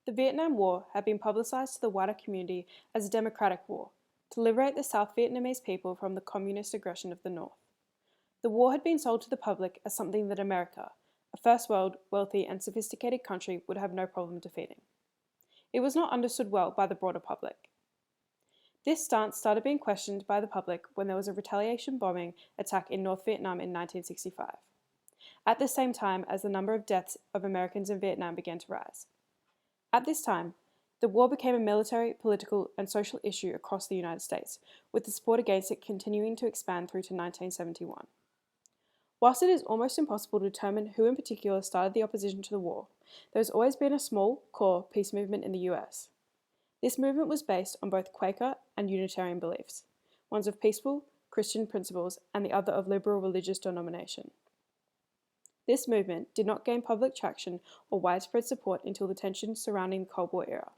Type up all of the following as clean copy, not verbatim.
The Vietnam War had been publicized to the wider community as a democratic war, to liberate the South Vietnamese people from the communist aggression of the North. The war had been sold to the public as something that America, a first world, wealthy, and sophisticated country, would have no problem defeating. It was not understood well by the broader public. This stance started being questioned by the public when there was a retaliation bombing attack in North Vietnam in 1965, at the same time as the number of deaths of Americans in Vietnam began to rise. At this time, the war became a military, political, and social issue across the United States, with the support against it continuing to expand through to 1971. Whilst it is almost impossible to determine who in particular started the opposition to the war, there has always been a small, core peace movement in the US. This movement was based on both Quaker and Unitarian beliefs, one of peaceful Christian principles and the other of liberal religious denomination. This movement did not gain public traction or widespread support until the tensions surrounding the Cold War era.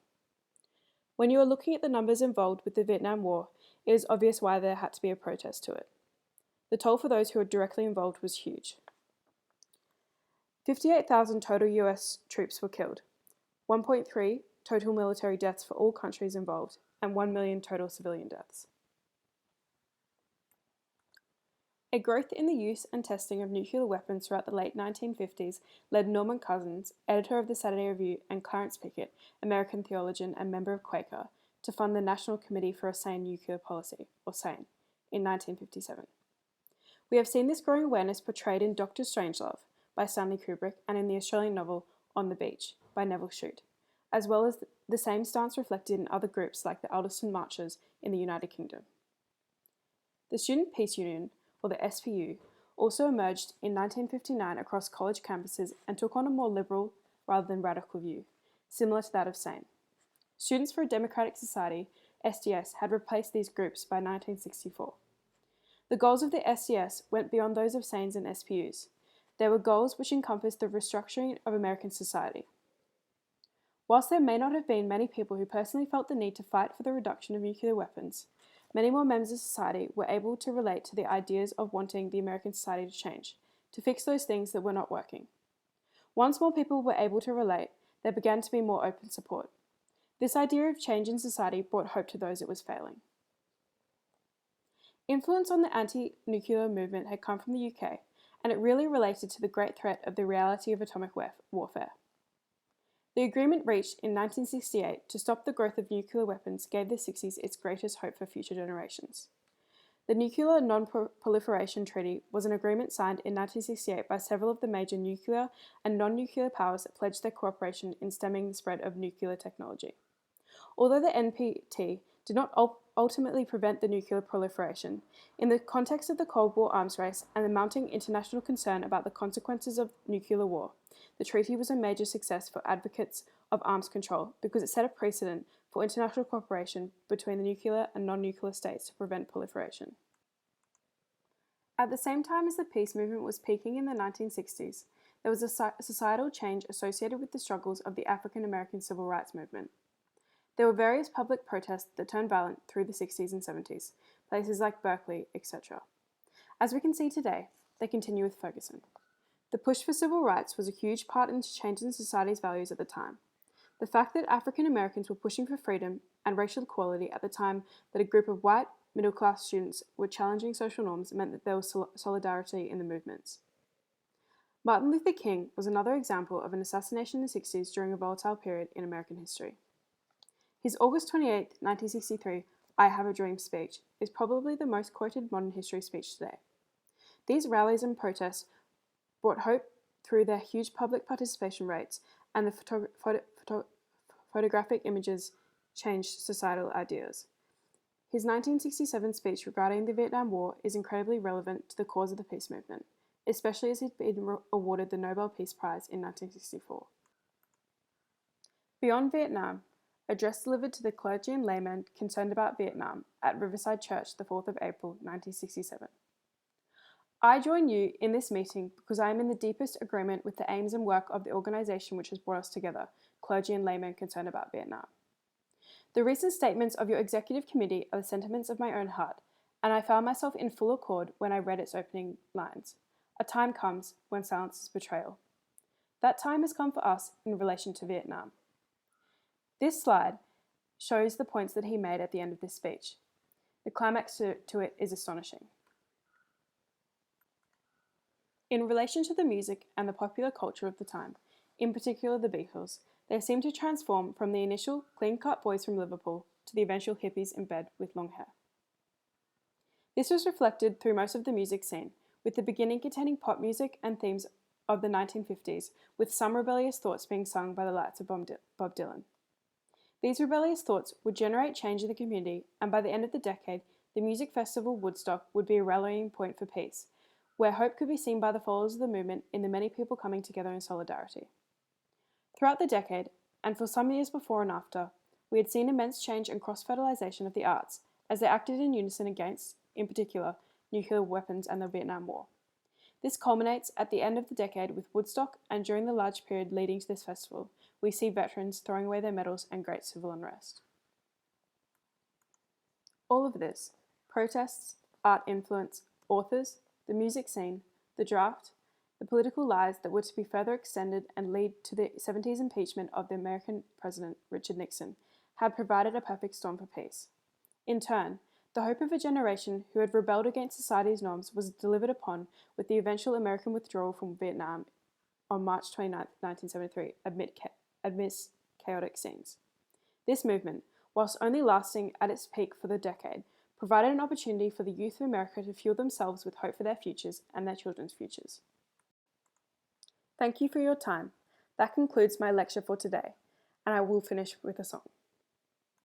When you are looking at the numbers involved with the Vietnam War, it is obvious why there had to be a protest to it. The toll for those who were directly involved was huge. 58,000 total US troops were killed, 1.3 total military deaths for all countries involved, and 1 million total civilian deaths. A growth in the use and testing of nuclear weapons throughout the late 1950s led Norman Cousins, editor of the Saturday Review, and Clarence Pickett, American theologian and member of Quaker, to fund the National Committee for a Sane Nuclear Policy, or SANE, in 1957. We have seen this growing awareness portrayed in Dr. Strangelove by Stanley Kubrick and in the Australian novel On the Beach by Neville Shute, as well as the same stance reflected in other groups like the Alderson Marchers in the United Kingdom. The Student Peace Union, or the SPU, also emerged in 1959 across college campuses and took on a more liberal rather than radical view, similar to that of SANE. Students for a Democratic Society, SDS, had replaced these groups by 1964. The goals of the SDS went beyond those of SANEs and SPUs. They were goals which encompassed the restructuring of American society. Whilst there may not have been many people who personally felt the need to fight for the reduction of nuclear weapons, many more members of society were able to relate to the ideas of wanting the American society to change, to fix those things that were not working. Once more people were able to relate, there began to be more open support. This idea of change in society brought hope to those it was failing. Influence on the anti-nuclear movement had come from the UK, and it really related to the great threat of the reality of atomic warfare. The agreement reached in 1968 to stop the growth of nuclear weapons gave the 60s its greatest hope for future generations. The Nuclear Non-Proliferation Treaty was an agreement signed in 1968 by several of the major nuclear and non-nuclear powers that pledged their cooperation in stemming the spread of nuclear technology. Although the NPT did not ultimately prevent the nuclear proliferation, in the context of the Cold War arms race and the mounting international concern about the consequences of nuclear war, the treaty was a major success for advocates of arms control because it set a precedent for international cooperation between the nuclear and non-nuclear states to prevent proliferation. At the same time as the peace movement was peaking in the 1960s, there was a societal change associated with the struggles of the African American civil rights movement. There were various public protests that turned violent through the 60s and 70s, places like Berkeley, etc. As we can see today, they continue with Ferguson. The push for civil rights was a huge part in changing society's values at the time. The fact that African Americans were pushing for freedom and racial equality at the time that a group of white, middle-class students were challenging social norms meant that there was solidarity in the movements. Martin Luther King was another example of an assassination in the 60s during a volatile period in American history. His August 28, 1963, I Have a Dream speech is probably the most quoted modern history speech today. These rallies and protests brought hope through their huge public participation rates, and the photographic images changed societal ideas. His 1967 speech regarding the Vietnam War is incredibly relevant to the cause of the peace movement, especially as he'd been awarded the Nobel Peace Prize in 1964. Beyond Vietnam, address delivered to the clergy and laymen concerned about Vietnam at Riverside Church the 4th of April 1967. I join you in this meeting because I am in the deepest agreement with the aims and work of the organisation which has brought us together, clergy and laymen concerned about Vietnam. The recent statements of your executive committee are the sentiments of my own heart, and I found myself in full accord when I read its opening lines. A time comes when silence is betrayal. That time has come for us in relation to Vietnam. This slide shows the points that he made at the end of this speech. The climax to it is astonishing. In relation to the music and the popular culture of the time, in particular the Beatles, they seemed to transform from the initial clean-cut boys from Liverpool to the eventual hippies in bed with long hair. This was reflected through most of the music scene, with the beginning containing pop music and themes of the 1950s, with some rebellious thoughts being sung by the likes of Bob Dylan. These rebellious thoughts would generate change in the community, and by the end of the decade, the music festival Woodstock would be a rallying point for peace, where hope could be seen by the followers of the movement in the many people coming together in solidarity. Throughout the decade, and for some years before and after, we had seen immense change and cross-fertilization of the arts, as they acted in unison against, in particular, nuclear weapons and the Vietnam War. This culminates at the end of the decade with Woodstock, and during the large period leading to this festival, we see veterans throwing away their medals and great civil unrest. All of this, protests, art influence, authors, the music scene, the draft, the political lies that were to be further extended and lead to the 70s impeachment of the American President Richard Nixon, had provided a perfect storm for peace. In turn, the hope of a generation who had rebelled against society's norms was delivered upon with the eventual American withdrawal from Vietnam on March 29, 1973, amidst chaotic scenes. This movement, whilst only lasting at its peak for the decade, provided an opportunity for the youth of America to fuel themselves with hope for their futures and their children's futures. Thank you for your time. That concludes my lecture for today, and I will finish with a song.